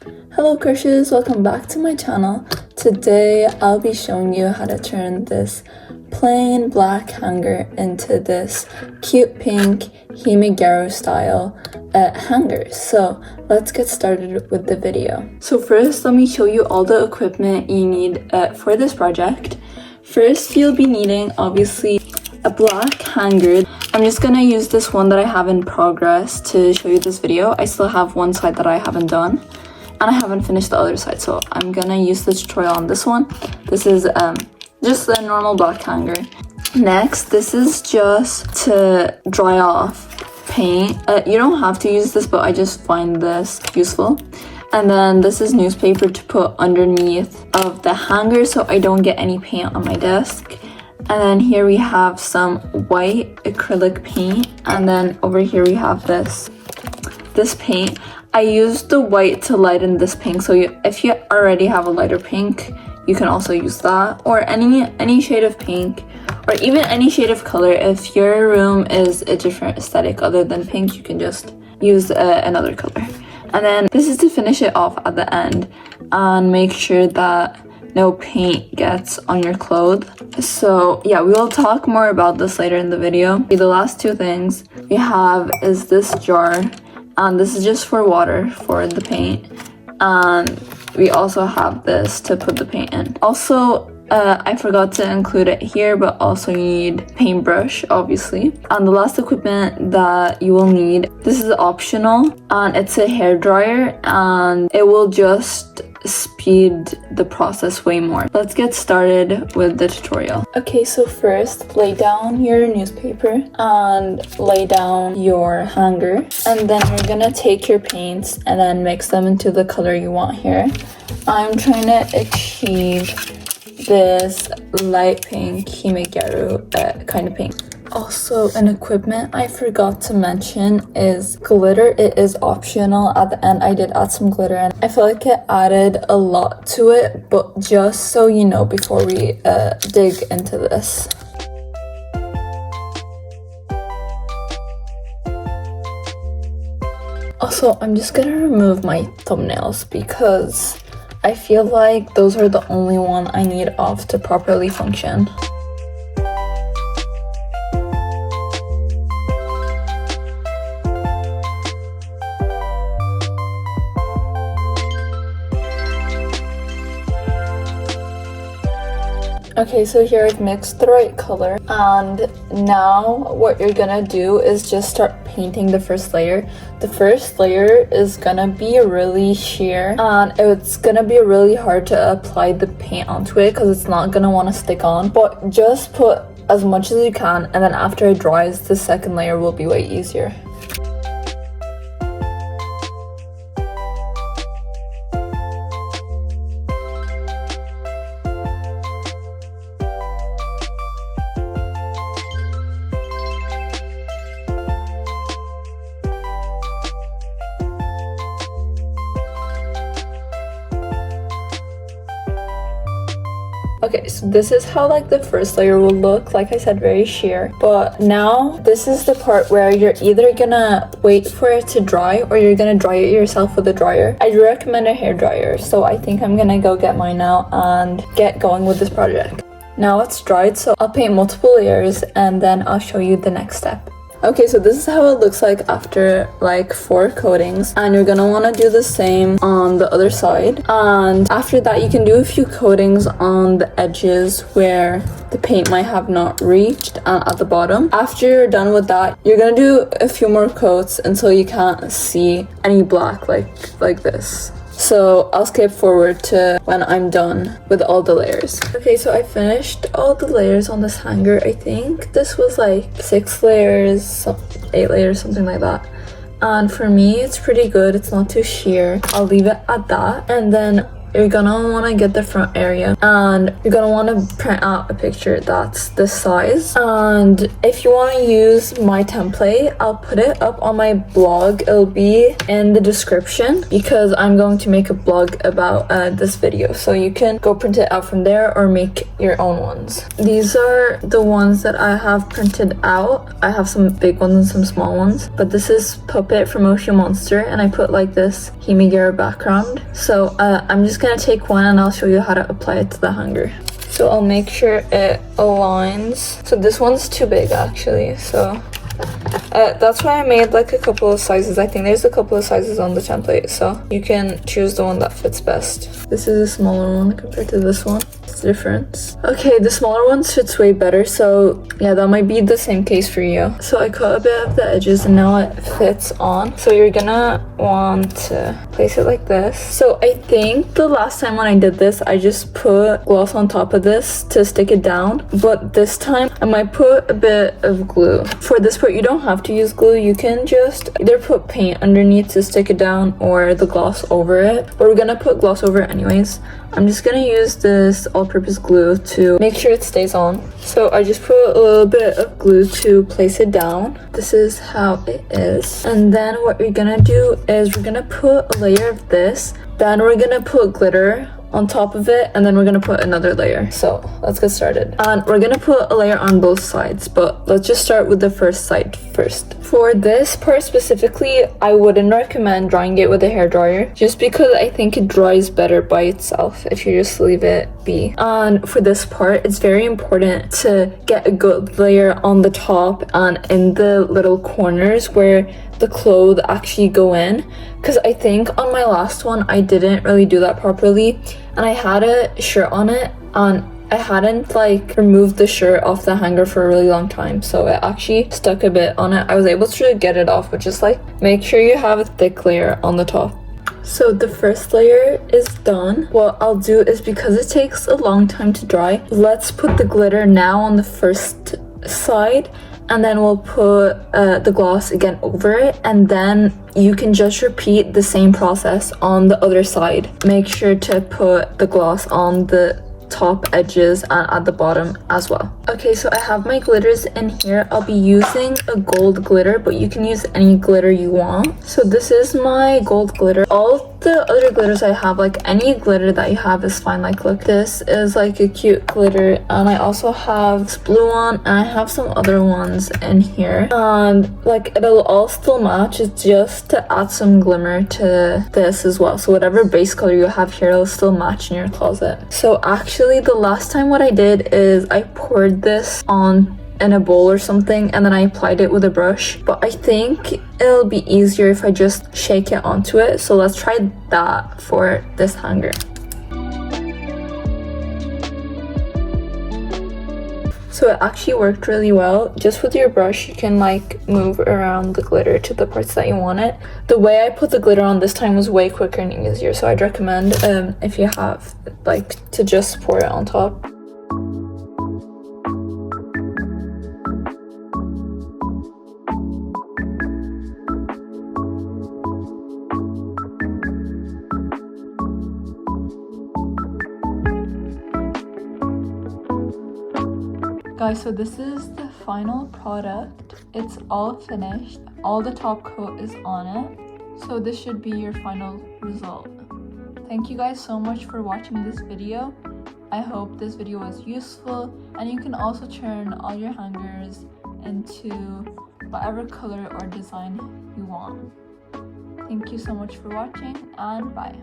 Hello Kurshes, welcome back to my channel. Today I'll be showing you how to turn this plain black hanger into this cute pink Hime gyaru style hanger. So let's get started with the video. So first, let me show you all the equipment you need for this project. First, you'll be needing obviously a black hanger. I'm just gonna use this one that I have in progress to show you this video. I still have one side that I haven't done and I haven't finished the other side, so I'm gonna use the tutorial on this one. This is just a normal black hanger. Next, this is just to dry off paint. You don't have to use this, but I just find this useful. And then this is newspaper to put underneath of the hanger so I don't get any paint on my desk. And then here we have some white acrylic paint, and then over here we have this paint. I used the white to lighten this pink, so if you already have a lighter pink, you can also use that, or any shade of pink, or even any shade of color. If your room is a different aesthetic other than pink, you can just use another color. And then this is to finish it off at the end and make sure that no paint gets on your clothes. So yeah, we will talk more about this later in the video. The last two things we have is this jar, and this is just for water for the paint, and we also have this to put the paint in. Also, I forgot to include it here, but also you need paintbrush obviously. And the last equipment that you will need, this is optional, and it's a hair dryer, and it will just speed the process way more. Let's get started with the tutorial. Okay, so first lay down your newspaper and lay down your hanger, and then you're gonna take your paints and then mix them into the color you want here. I'm trying to achieve this light pink Hime gyaru kind of pink. Also, an equipment I forgot to mention is glitter. It is optional. At the end I did add some glitter, and I feel like it added a lot to it, but just so you know before we dig into this. Also, I'm just gonna remove my thumbnails because I feel like those are the only one I need off to properly function. Okay, so here I've mixed the right color, and now what you're gonna do is just start painting the first layer. The first layer is gonna be really sheer, and it's gonna be really hard to apply the paint onto it because it's not gonna want to stick on, but just put as much as you can, and then after it dries, the second layer will be way easier. Okay, so this is how like the first layer will look. Like I said, very sheer. But now this is the part where you're either gonna wait for it to dry or you're gonna dry it yourself with a dryer. I recommend a hair dryer, so I think I'm gonna go get mine now and get going with this project. Now it's dried, so I'll paint multiple layers and then I'll show you the next step. Okay, so this is how it looks like after like 4 coatings, and you're gonna want to do the same on the other side. And after that, you can do a few coatings on the edges where the paint might have not reached at the bottom. After you're done with that, you're gonna do a few more coats until you can't see any black like this. So I'll skip forward to when I'm done with all the layers. Okay, so I finished all the layers on this hanger. I think this was like 6 layers, 8 layers, something like that. And for me, it's pretty good. It's not too sheer. I'll leave it at that. And then you're gonna want to get the front area, and you're gonna want to print out a picture that's this size. And if you want to use my template, I'll put it up on my blog. It'll be in the description because I'm going to make a blog about this video, so you can go print it out from there or make your own ones. These are the ones that I have printed out. I have some big ones and some small ones, but this is Puppet from Ocean Monster, and I put like this Hime background. So I'm just gonna take one and I'll show you how to apply it to the hanger. So I'll make sure it aligns. So this one's too big actually, so that's why I made like a couple of sizes. I think there's a couple of sizes on the template, so you can choose the one that fits best. This is a smaller one compared to this one. It's the difference. Okay, the smaller one fits way better, so yeah, that might be the same case for you. So I cut a bit of the edges and now it fits on. So you're gonna want to place it like this. So I think the last time when I did this, I just put gloss on top of this to stick it down, but this time I might put a bit of glue. For this part, you don't have to use glue. You can just either put paint underneath to stick it down or the gloss over it, but we're gonna put gloss over it anyways. I'm just gonna use this all-purpose glue to make sure it stays on. So I just put a little bit of glue to place it down. This is how it is. And then what we're gonna do is we're gonna put a layer of this, then we're gonna put glitter on top of it, and then we're gonna put another layer. So let's get started. And we're gonna put a layer on both sides, but let's just start with the first side first. For this part specifically, I wouldn't recommend drying it with a hairdryer, just because I think it dries better by itself if you just leave it be. And for this part, it's very important to get a good layer on the top and in the little corners where the clothes actually go in, because I think on my last one I didn't really do that properly, and I had a shirt on it and I hadn't like removed the shirt off the hanger for a really long time, so it actually stuck a bit on it. I was able to get it off, but just like make sure you have a thick layer on the top. So the first layer is done. What I'll do is, because it takes a long time to dry, let's put the glitter now on the first side, and then we'll put the gloss again over it, and then you can just repeat the same process on the other side. Make sure to put the gloss on the top edges and at the bottom as well. Okay, so I have my glitters in here. I'll be using a gold glitter, but you can use any glitter you want. So this is my gold glitter. All the other glitters I have, like any glitter that you have is fine. Like look, this is like a cute glitter, and I also have this blue one, and I have some other ones in here, and like it'll all still match. It's just to add some glimmer to this as well, so whatever base color you have here, it'll still match in your closet. So actually the last time what I did is I poured this on in a bowl or something, and then I applied it with a brush, but I think it'll be easier if I just shake it onto it. So let's try that for this hanger. So it actually worked really well. Just with your brush, you can like move around the glitter to the parts that you want it. The way I put the glitter on this time was way quicker and easier, so I'd recommend if you have like to just pour it on top. Guys, so this is the final product. It's all finished. All the top coat is on it. So this should be your final result. Thank you guys so much for watching this video. I hope this video was useful, and you can also turn all your hangers into whatever color or design you want. Thank you so much for watching, and bye.